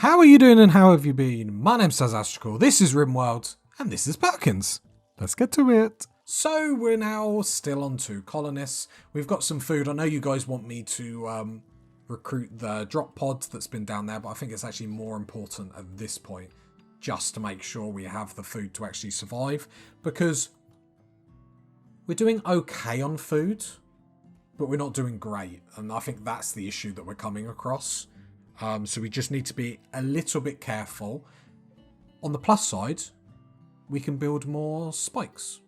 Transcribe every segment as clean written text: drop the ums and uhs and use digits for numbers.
How are you doing and how have you been? My name's Sazastrical, this is Rimworld, and this is Perkins. Let's get to it. So we're now still on to colonists. We've got some food. I know you guys want me to recruit the drop pod that's been down there, but I think it's actually more important at this point just to make sure we have the food to actually survive, because we're doing okay on food, but we're not doing great, and I think that's the issue that we're coming across. So we just need to be a little bit careful. On the plus side, we can build more spikes.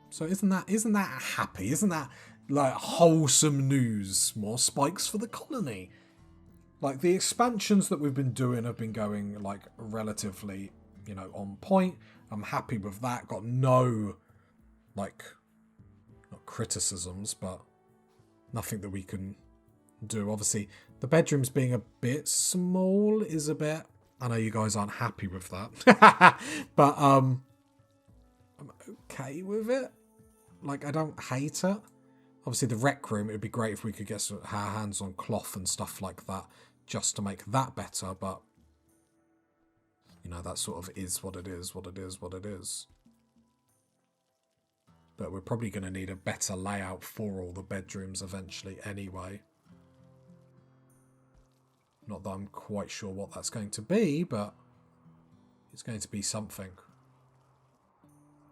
So isn't that happy? Isn't that like wholesome news? More spikes for the colony. Like the expansions that we've been doing have been going like relatively, on point. I'm happy with that. Got no not criticisms, but nothing that we can do. Obviously, the bedrooms being a bit small is a bit... I know you guys aren't happy with that. But I'm okay with it. Like, I don't hate it. Obviously, the rec room, it would be great if we could get our hands on cloth and stuff like that just to make that better. But, that sort of is what it is, what it is, what it is. But we're probably going to need a better layout for all the bedrooms eventually anyway. Not that I'm quite sure what that's going to be, but it's going to be something.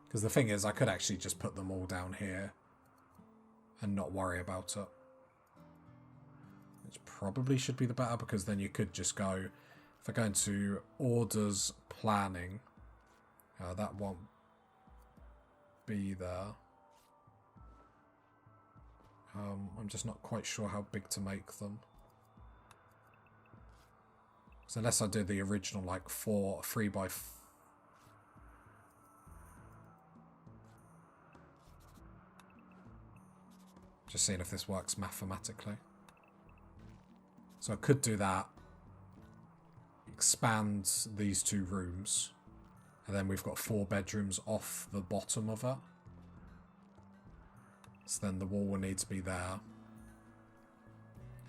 Because the thing is, I could actually just put them all down here and not worry about it. Which probably should be the better, because then you could just go... If I go into orders planning, that won't be there. I'm just not quite sure how big to make them. So unless I do the original, like 3 by... Just seeing if this works mathematically. So I could do that. Expand these 2 rooms. And then we've got 4 bedrooms off the bottom of it. So then the wall will need to be there.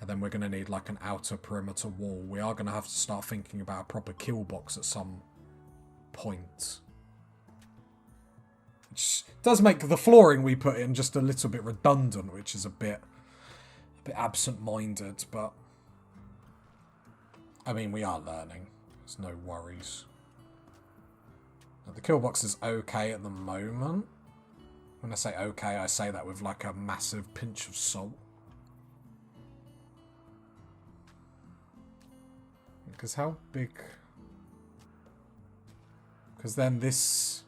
And then we're going to need like an outer perimeter wall. We are going to have to start thinking about a proper kill box at some point. Which does make the flooring we put in just a little bit redundant, which is a bit absent-minded, but I mean, we are learning. There's no worries. Now, the kill box is okay at the moment. When I say okay, I say that with like a massive pinch of salt. Because how big... Because then this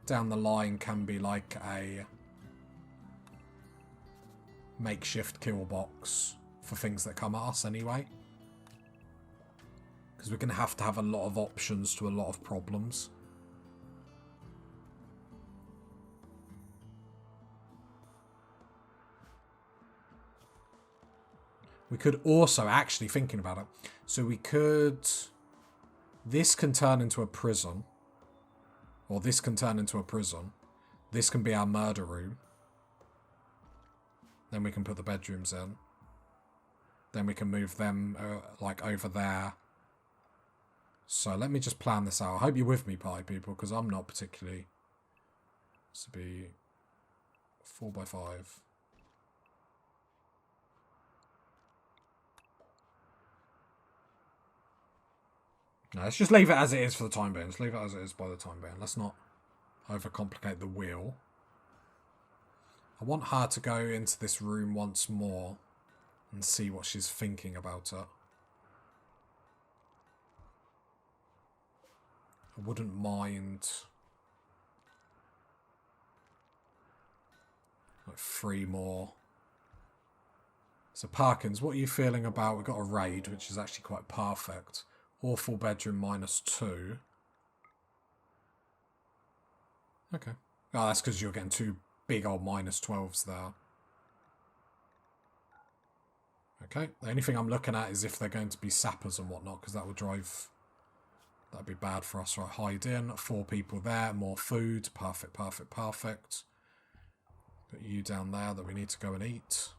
down the line can be like a makeshift kill box for things that come at us anyway. Because we're going to have a lot of options to a lot of problems. We could also, actually thinking about it, so we could... This can turn into a prison. Or this can turn into a prison. This can be our murder room. Then we can put the bedrooms in. Then we can move them, like, over there. So let me just plan this out. I hope you're with me, party people, because I'm not particularly... This would be 4 by 5. No, let's just leave it as it is for the time being. Let's leave it as it is by the time being. Let's not overcomplicate the wheel. I want her to go into this room once more and see what she's thinking about it. I wouldn't mind like 3 more. So Perkins, what are you feeling about? We've got a raid, which is actually quite perfect. Awful bedroom -2. Okay. Oh, that's because you're getting 2 big old -12s there. Okay. The only thing I'm looking at is if they're going to be sappers and whatnot, because that would drive... That'd be bad for us. Right, hide in. 4 people there. More food. Perfect, perfect, perfect. Put you down there that we need to go and eat.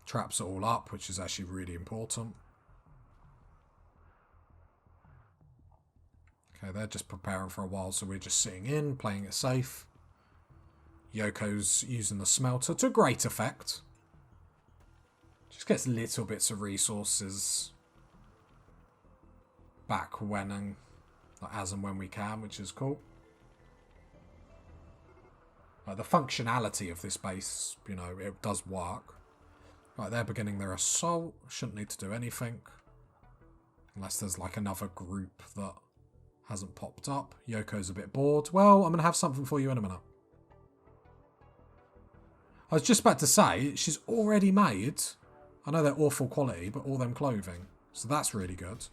Traps are all up, which is actually really important. Okay, they're just preparing for a while, so we're just sitting in, playing it safe. Yoko's using the smelter to great effect. Just gets little bits of resources back when and like, as and when we can, which is cool. Like, the functionality of this base, you know, it does work. Right, they're beginning their assault. Shouldn't need to do anything. Unless there's like another group that hasn't popped up. Yoko's a bit bored. Well, I'm going to have something for you in a minute. I was just about to say, she's already made, I know they're awful quality, but all them clothing. So that's really good.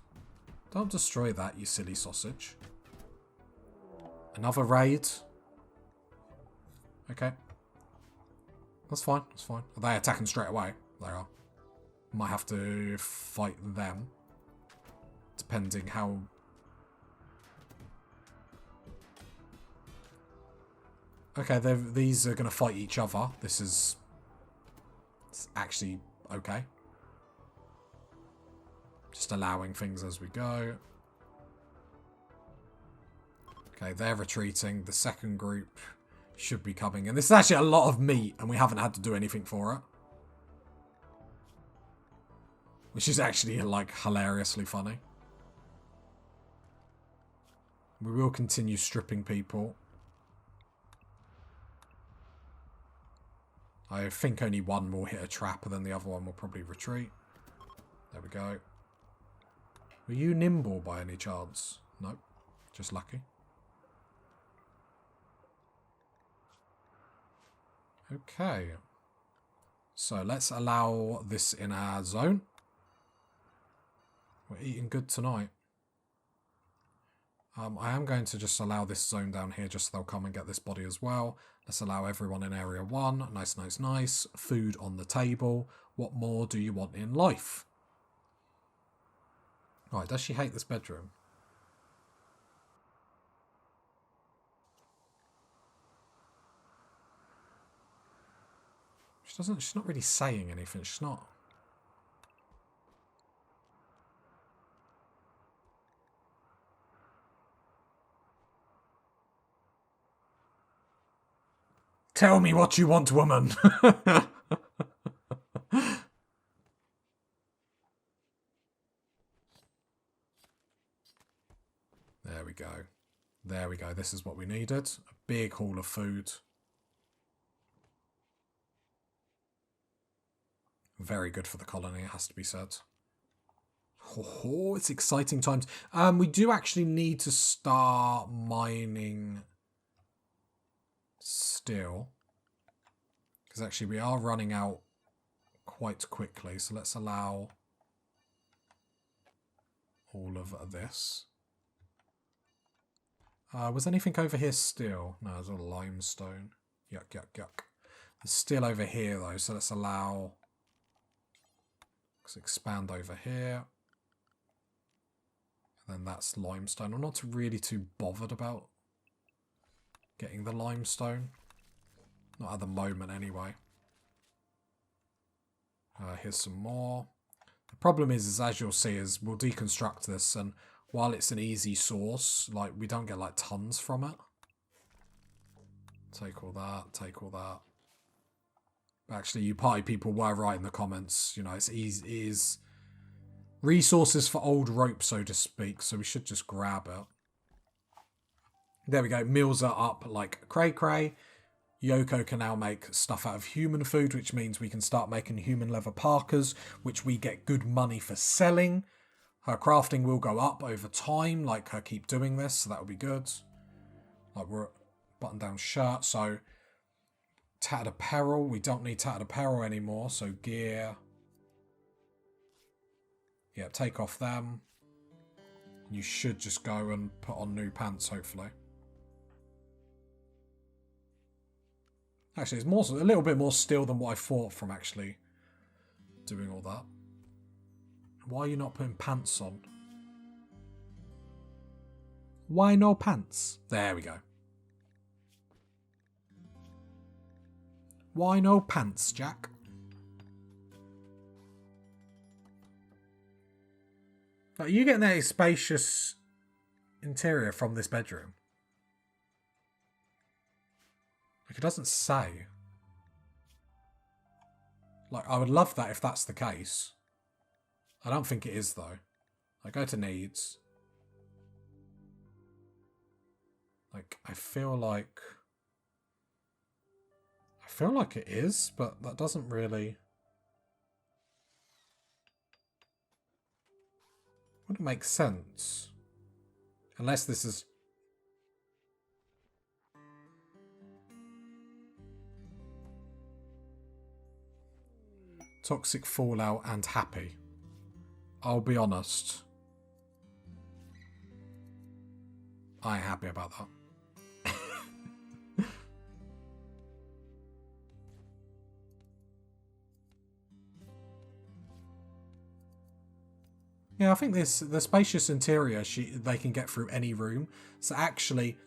Don't destroy that, you silly sausage. Another raid. Okay. That's fine, that's fine. Are they attacking straight away? They are. Might have to fight them. Depending how... Okay, these are going to fight each other. This is... It's actually okay. Just allowing things as we go. Okay, they're retreating. The second group should be coming in. This is actually a lot of meat, and we haven't had to do anything for it. Which is actually, like, hilariously funny. We will continue stripping people. I think only one will hit a trap, and then the other one will probably retreat. There we go. Were you nimble by any chance? Nope. Just lucky. Okay. So let's allow this in our zone. We're eating good tonight. I am going to just allow this zone down here just so they'll come and get this body as well. Let's allow everyone in area 1. Nice, nice, nice. Food on the table. What more do you want in life? Right, does she hate this bedroom? She's not really saying anything. She's not... Tell me what you want, woman. There we go. There we go. This is what we needed. A big haul of food. Very good for the colony, it has to be said. Oh, it's exciting times. We do actually need to start mining still. Because actually we are running out quite quickly. So let's allow all of this. Was anything over here still? No, there's all limestone. Yuck, yuck, yuck. There's still over here though, so let's allow... Let's expand over here. And then that's limestone. I'm not really too bothered about getting the limestone. Not at the moment anyway. Here's some more. The problem is as you'll see, is we'll deconstruct this, and while it's an easy source, like, we don't get like tons from it. Take all that, take all that. Actually, you party people were right in the comments. You know, it is resources for old rope, so to speak. So we should just grab it. There we go. Meals are up like cray-cray. Yoko can now make stuff out of human food, which means we can start making human leather parkas, which we get good money for selling. Her crafting will go up over time, like her keep doing this, so that will be good. Like, we're button-down shirt, so... Tattered apparel. We don't need tattered apparel anymore, so gear. Yeah, take off them. You should just go and put on new pants, hopefully. Actually, it's a little bit more steel than what I thought from actually doing all that. Why are you not putting pants on? Why no pants? There we go. Why no pants, Jack? Are you getting a spacious interior from this bedroom? Like, it doesn't say. Like, I would love that if that's the case. I don't think it is, though. I go to needs. Like, I feel like it is, but that doesn't really... Wouldn't make sense. Unless this is... Toxic fallout and happy. I'll be honest. I ain't happy about that. Yeah, I think the spacious interior, they can get through any room. So actually,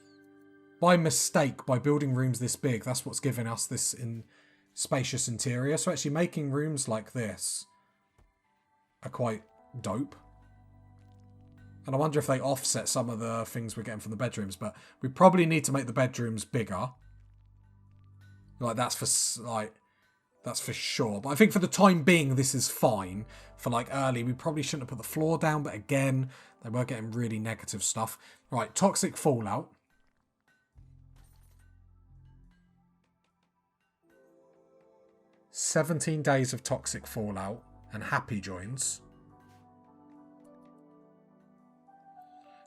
by mistake, by building rooms this big, that's what's giving us this spacious interior. So actually making rooms like this are quite dope. And I wonder if they offset some of the things we're getting from the bedrooms, but we probably need to make the bedrooms bigger. That's for sure. But I think for the time being, this is fine. For like early, we probably shouldn't have put the floor down, but again, they were getting really negative stuff. Right, toxic fallout. "17 days of toxic fallout and happy joins."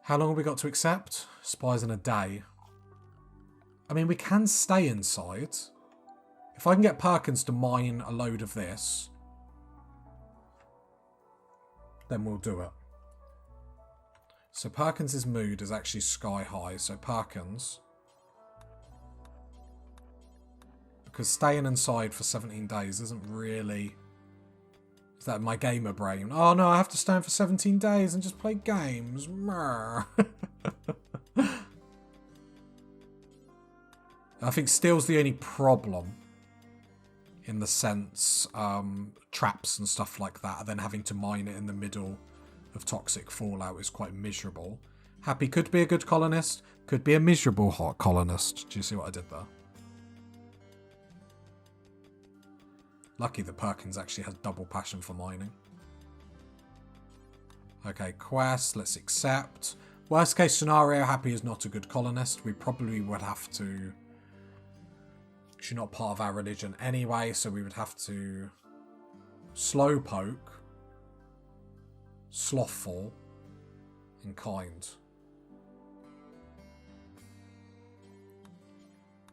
How long have we got to accept? Spies in a day. I mean, we can stay inside. If I can get Perkins to mine a load of this, then we'll do it. So Perkins' mood is actually sky high. So Perkins, because staying inside for 17 days isn't really... Is that my gamer brain? Oh no, I have to stay in for 17 days and just play games. I think steal's the only problem. In the sense, traps and stuff like that, and then having to mine it in the middle of toxic fallout is quite miserable. Happy could be a good colonist, could be a miserable hot colonist. Do you see what I did there? Lucky that Perkins actually has double passion for mining. Okay, quest, let's accept. Worst case scenario, Happy is not a good colonist. We probably would have to... She's not part of our religion anyway, so we would have to slowpoke, slothful, and kind.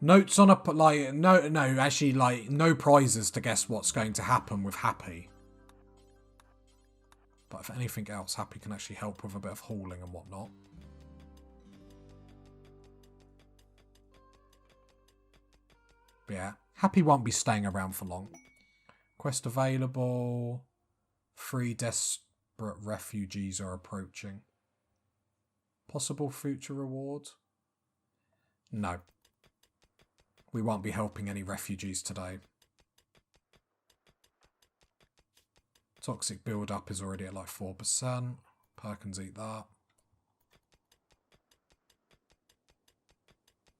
Notes on a no prizes to guess what's going to happen with Happy. But if anything else, Happy can actually help with a bit of hauling and whatnot. But yeah, Happy won't be staying around for long. Quest available. 3 desperate refugees are approaching. Possible future reward? No. We won't be helping any refugees today. Toxic build-up is already at like 4%. Perkins eat that.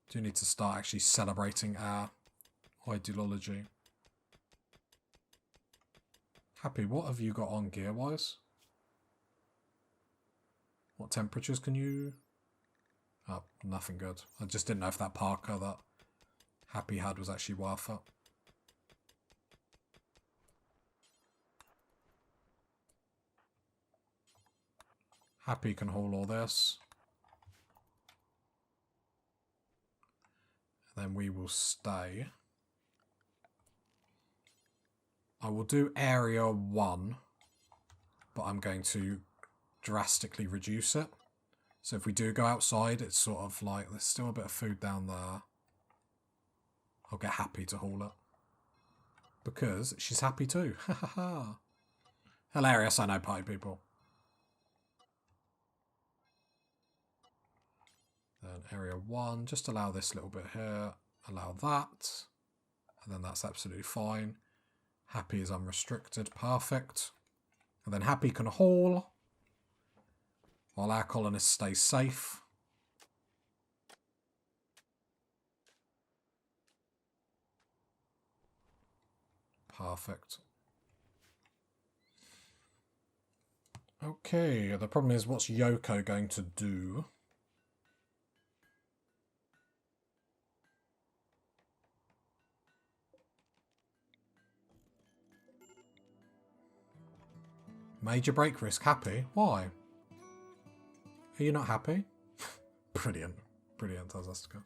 Do need to start actually celebrating our ideology. Happy, what have you got on gear-wise? What temperatures can you... Oh, nothing good. I just didn't know if that Parker that Happy had was actually worth it. Happy can haul all this. And then we will stay. I will do area 1, but I'm going to drastically reduce it. So if we do go outside, it's sort of like, there's still a bit of food down there. I'll get Happy to haul it. Because she's happy too. Ha ha ha. Hilarious, I know, party people. Then area 1, just allow this little bit here. Allow that. And then that's absolutely fine. Happy is unrestricted. Perfect. And then Happy can haul. While our colonists stay safe. Perfect. Okay, the problem is, what's Yoko going to do? Major break risk. Happy? Why? Are you not happy? Brilliant. Brilliant, Azastica.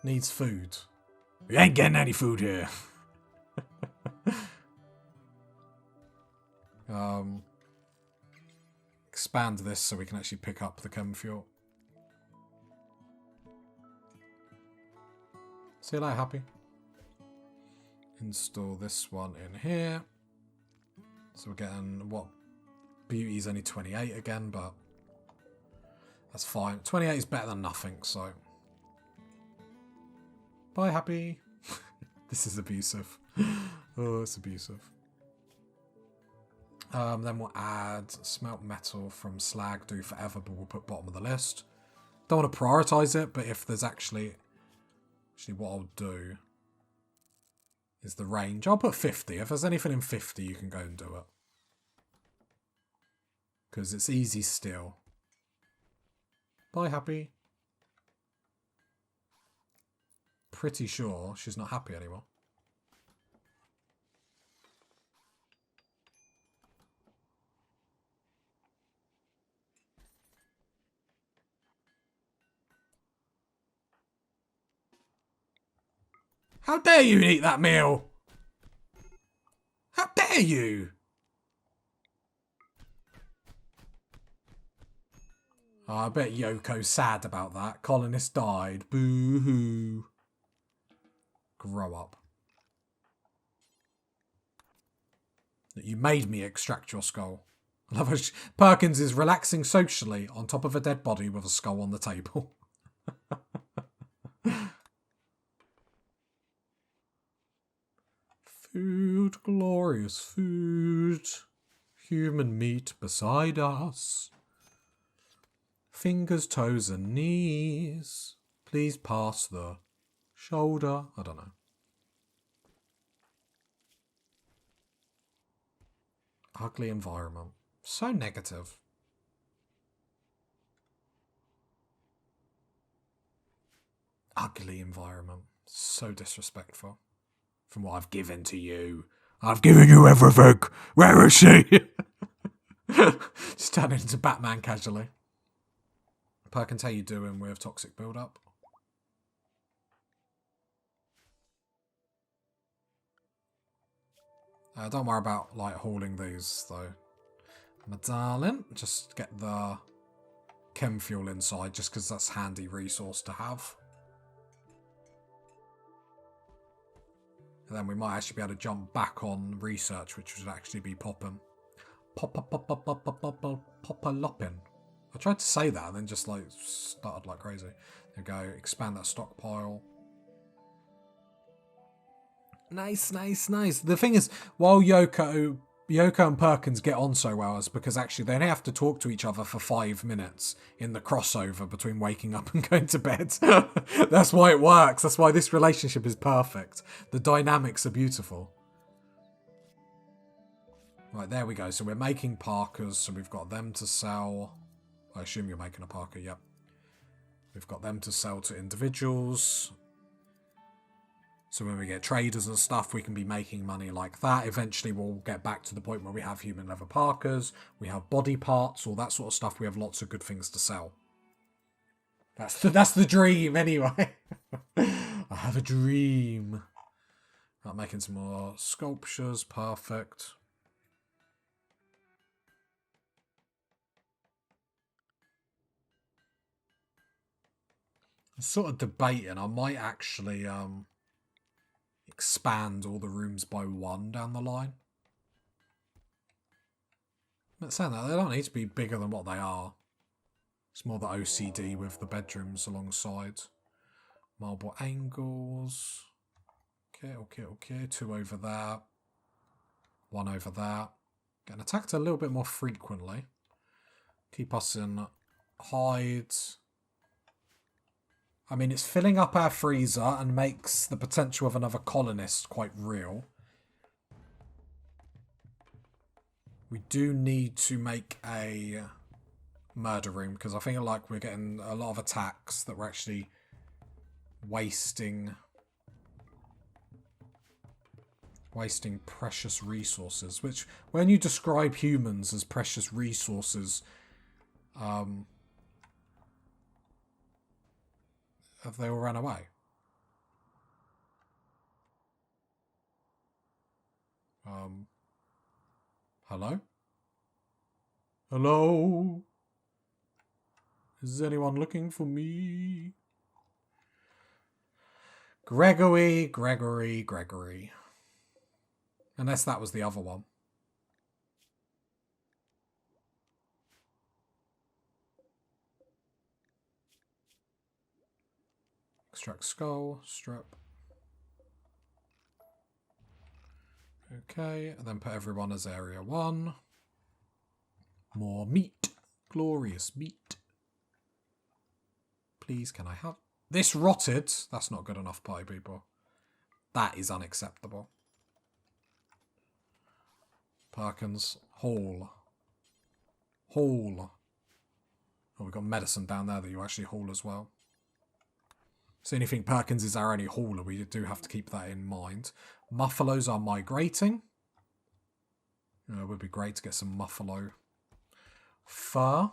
Needs food. We ain't getting any food here. Expand this so we can actually pick up the chem fuel. See you later, happy. Install this one in here. So we're getting, what, beauty is only 28 again, but that's fine. 28 is better than nothing, so. Bye, happy. This is abusive. Oh, it's abusive. Then we'll add smelt metal from slag, do forever, but we'll put bottom of the list. Don't want to prioritize it, but if there's actually what I'll do is the range. I'll put 50. If there's anything in 50, you can go and do it. Because it's easy still. Bye, happy. Pretty sure she's not happy anymore. How dare you eat that meal? How dare you? Oh, I bet Yoko's sad about that. Colonist died. Boo-hoo. Grow up. You made me extract your skull. I love how Perkins is relaxing socially on top of a dead body with a skull on the table. Food, glorious food. Human meat beside us. Fingers, toes and knees. Please pass the shoulder. I don't know. Ugly environment. So negative. Ugly environment. So disrespectful. From what I've given to you. I've given you everything. Where is she? Just turning into Batman casually. Perkins, how you doing with toxic build-up? Don't worry about like hauling these though. My darling, just get the chem fuel inside just because that's a handy resource to have. And then we might actually be able to jump back on research, which would actually be poppin'. Pop-a-loppin'. I tried to say that and then just like started like crazy. There we go, expand that stockpile. Nice, nice, nice. The thing is, while Yoko and Perkins get on so well is because actually they only have to talk to each other for 5 minutes in the crossover between waking up and going to bed. That's why it works. That's why this relationship is perfect. The dynamics are beautiful. Right, there we go. So we're making parkas, so we've got them to sell. I assume you're making a parka, yep. We've got them to sell to individuals. So when we get traders and stuff, we can be making money like that. Eventually, we'll get back to the point where we have human leather parkas, we have body parts, all that sort of stuff. We have lots of good things to sell. That's the dream, anyway. I have a dream. I'm making some more sculptures. Perfect. I'm sort of debating. I might actually expand all the rooms by 1 down the line. But saying that, they don't need to be bigger than what they are. It's more the OCD with the bedrooms alongside. Marble angles. Okay. 2 over there. 1 over there. Getting attacked a little bit more frequently. Keep us in hides. I mean, it's filling up our freezer and makes the potential of another colonist quite real. We do need to make a murder room, because I feel like we're getting a lot of attacks that we're actually wasting precious resources, which when you describe humans as precious resources, have they all run away? Hello? Hello? Is anyone looking for me? Gregory. Unless that was the other one. Extract skull, strip. Okay, and then put everyone as area 1. More meat. Glorious meat. Please, can I have... This rotted. That's not good enough, party people. That is unacceptable. Perkins. Haul. Oh, we've got medicine down there that you actually haul as well. So anything Perkins is our only hauler, we do have to keep that in mind. Muffalos are migrating. It would be great to get some muffalo fur.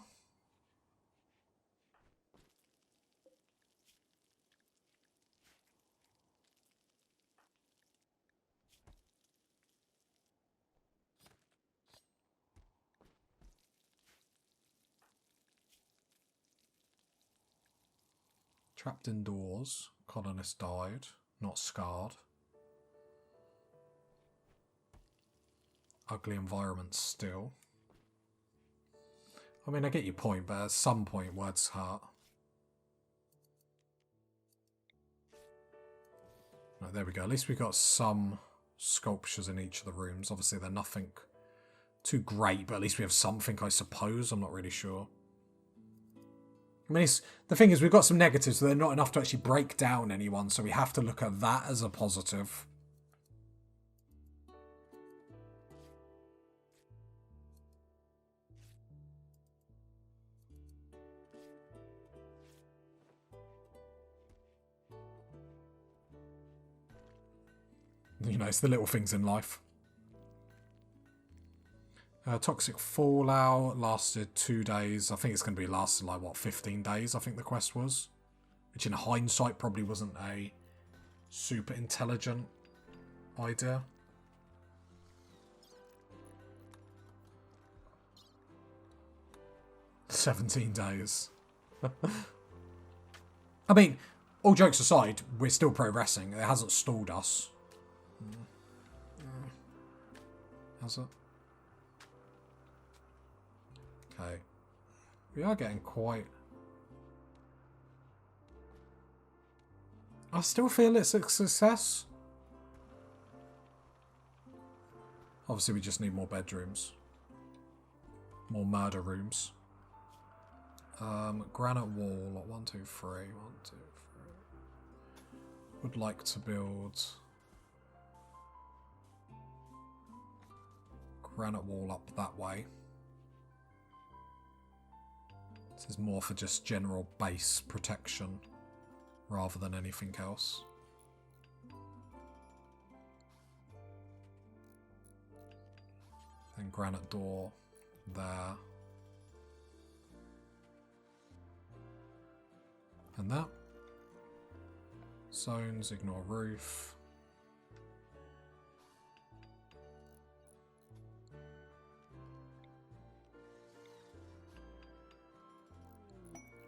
Trapped indoors. Colonist died. Not scarred. Ugly environment still. I mean, I get your point, but at some point words hurt. Right, there we go. At least we got some sculptures in each of the rooms. Obviously, they're nothing too great, but at least we have something, I suppose. I'm not really sure. I mean, the thing is, we've got some negatives, so they're not enough to actually break down anyone, so we have to look at that as a positive. You know, it's the little things in life. Toxic Fallout lasted 2 days. I think it's going to be lasted like, what, 15 days, I think the quest was. Which in hindsight probably wasn't a super intelligent idea. "17 days. I mean, all jokes aside, we're still progressing. It hasn't stalled us. Has it? Okay. We are getting quite... I still feel it's a success. Obviously, we just need more bedrooms. More murder rooms. Granite wall. 1, 2, 3. 1, 2, 3. Would like to build... granite wall up that way. This is more for just general base protection rather than anything else. Then granite door there. And that. Zones, ignore roof.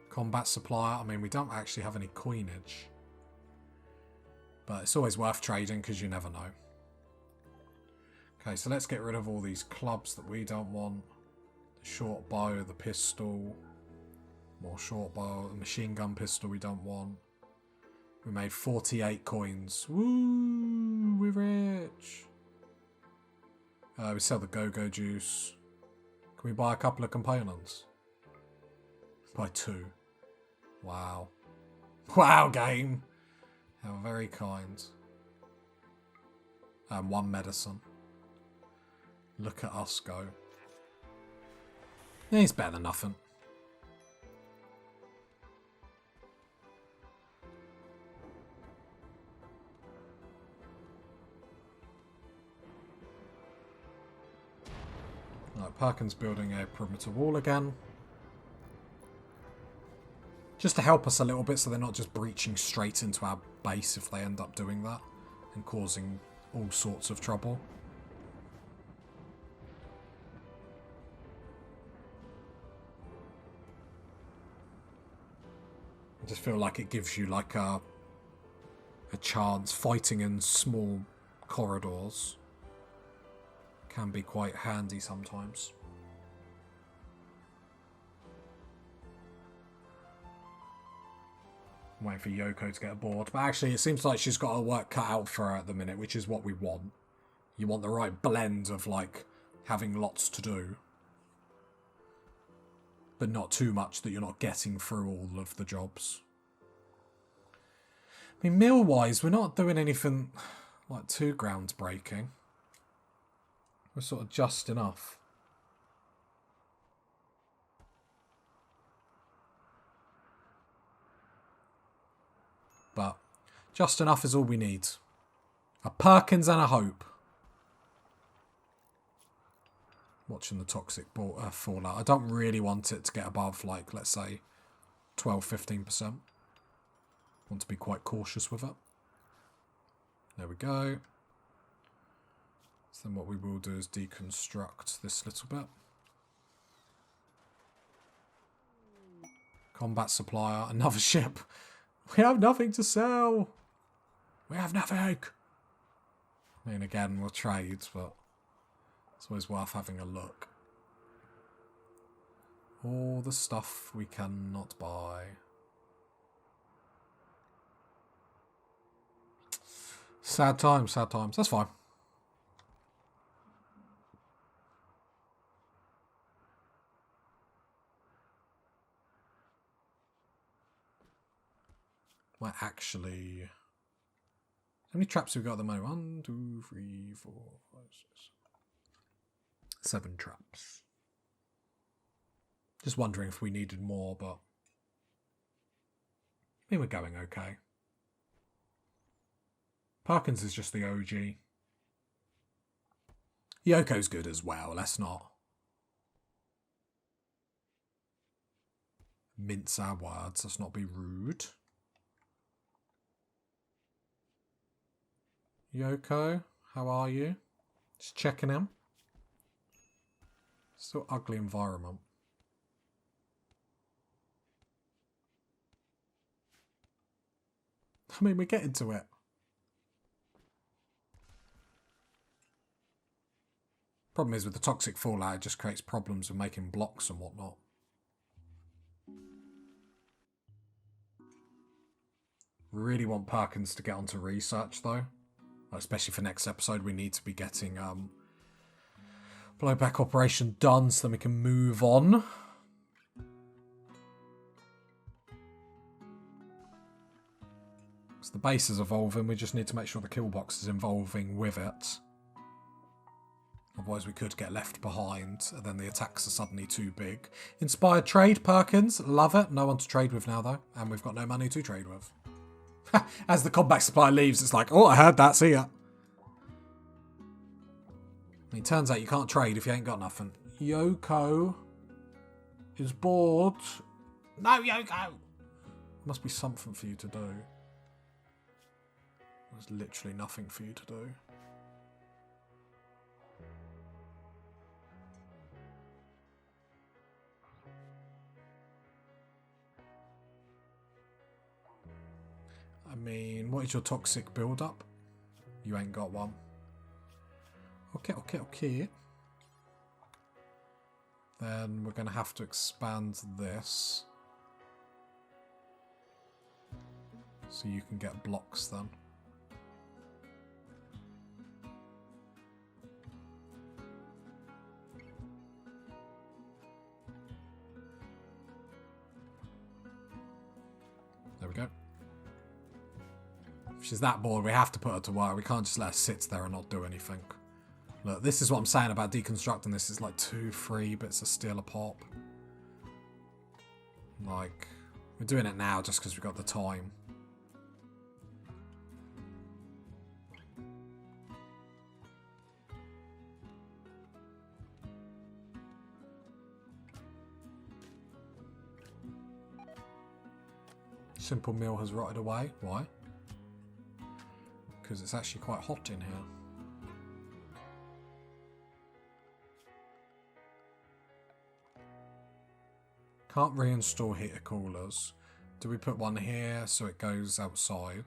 Combat supplier. I mean, we don't actually have any coinage. But it's always worth trading because you never know. Okay, so let's get rid of all these clubs that we don't want. The short bow, the pistol. More short bow. The machine gun pistol we don't want. We made 48 coins. Woo! We're rich. We sell the go-go juice. Can we buy a couple of components? Buy 2. Wow. Wow, game. How very kind. And 1 medicine. Look at us go. Yeah, he's better than nothing. Right, Perkins building a perimeter wall again. Just to help us a little bit so they're not just breaching straight into our base if they end up doing that and causing all sorts of trouble. I just feel like it gives you like a chance. Fighting in small corridors can be quite handy sometimes. I'm waiting for Yoko to get aboard. But actually, it seems like she's got her work cut out for her at the minute, which is what we want. You want the right blend of, like, having lots to do. But not too much that you're not getting through all of the jobs. I mean, meal-wise, we're not doing anything, like, too groundbreaking. We're sort of just enough. But just enough is all we need. A Perkins and a hope. Watching the toxic fallout. I don't really want it to get above, like, let's say, 12-15%. Want to be quite cautious with it. There we go. So then what we will do is deconstruct this little bit. Combat supplier. Another ship. We have nothing to sell. We have nothing. I mean, again, we'll trade, but it's always worth having a look. All the stuff we cannot buy. Sad times, sad times. That's fine. Might actually... How many traps have we got at the moment? 1, 2, 3, 4, 5, 6. 7 traps. Just wondering if we needed more, but... I think we're going okay. Perkins is just the OG. Yoko's good as well, let's not mince our words, let's not be rude. Yoko, how are you? Just checking in. Still ugly environment. I mean, we're getting to it. Problem is with the toxic fallout, it just creates problems with making blocks and whatnot. Really want Perkins to get onto research though. Especially for next episode, we need to be getting blowback operation done so then we can move on. So the base is evolving, we just need to make sure the kill box is evolving with it. Otherwise we could get left behind and then the attacks are suddenly too big. Inspired trade, Perkins. Love it. No one to trade with now though. And we've got no money to trade with. As the combat supply leaves, it's like, oh, I heard that. See ya. I mean, turns out you can't trade if you ain't got nothing. Yoko is bored. No, Yoko! Must be something for you to do. There's literally nothing for you to do. I mean, what is your toxic build-up? You ain't got one. Okay. Then we're going to have to expand this. So you can get blocks then. There we go. she's that bored, we have to put her to work. We can't just let her sit there and not do anything. Look, this is what I'm saying about deconstructing this. It's like 2-3 bits of steel a pop. Like, we're doing it now just because we've got the time. Simple meal has rotted away. Why? Because it's actually quite hot in here. Can't reinstall heater coolers. Do we put one here so it goes outside?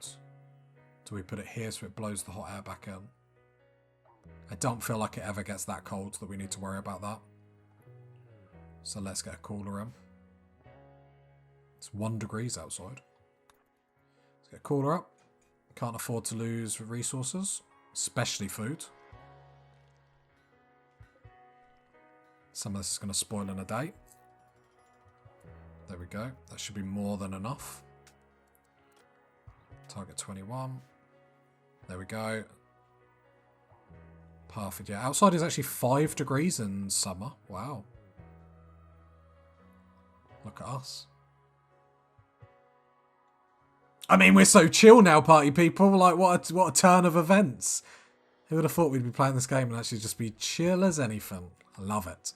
Do we put it here so it blows the hot air back in? I don't feel like it ever gets that cold that we need to worry about that. So let's get a cooler in. It's 1 degrees outside. Let's get a cooler up. Can't afford to lose resources, especially food. Some of this is going to spoil in a day. There we go. That should be more than enough. Target 21. There we go. Perfect. Yeah, outside is actually 5 degrees in summer. Wow. Look at us. I mean, we're so chill now, party people. Like, what a turn of events. Who would have thought we'd be playing this game and actually just be chill as anything? I love it.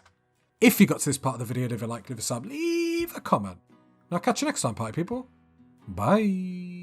If you got to this part of the video, leave a like, leave a sub, leave a comment. And I'll catch you next time, party people. Bye.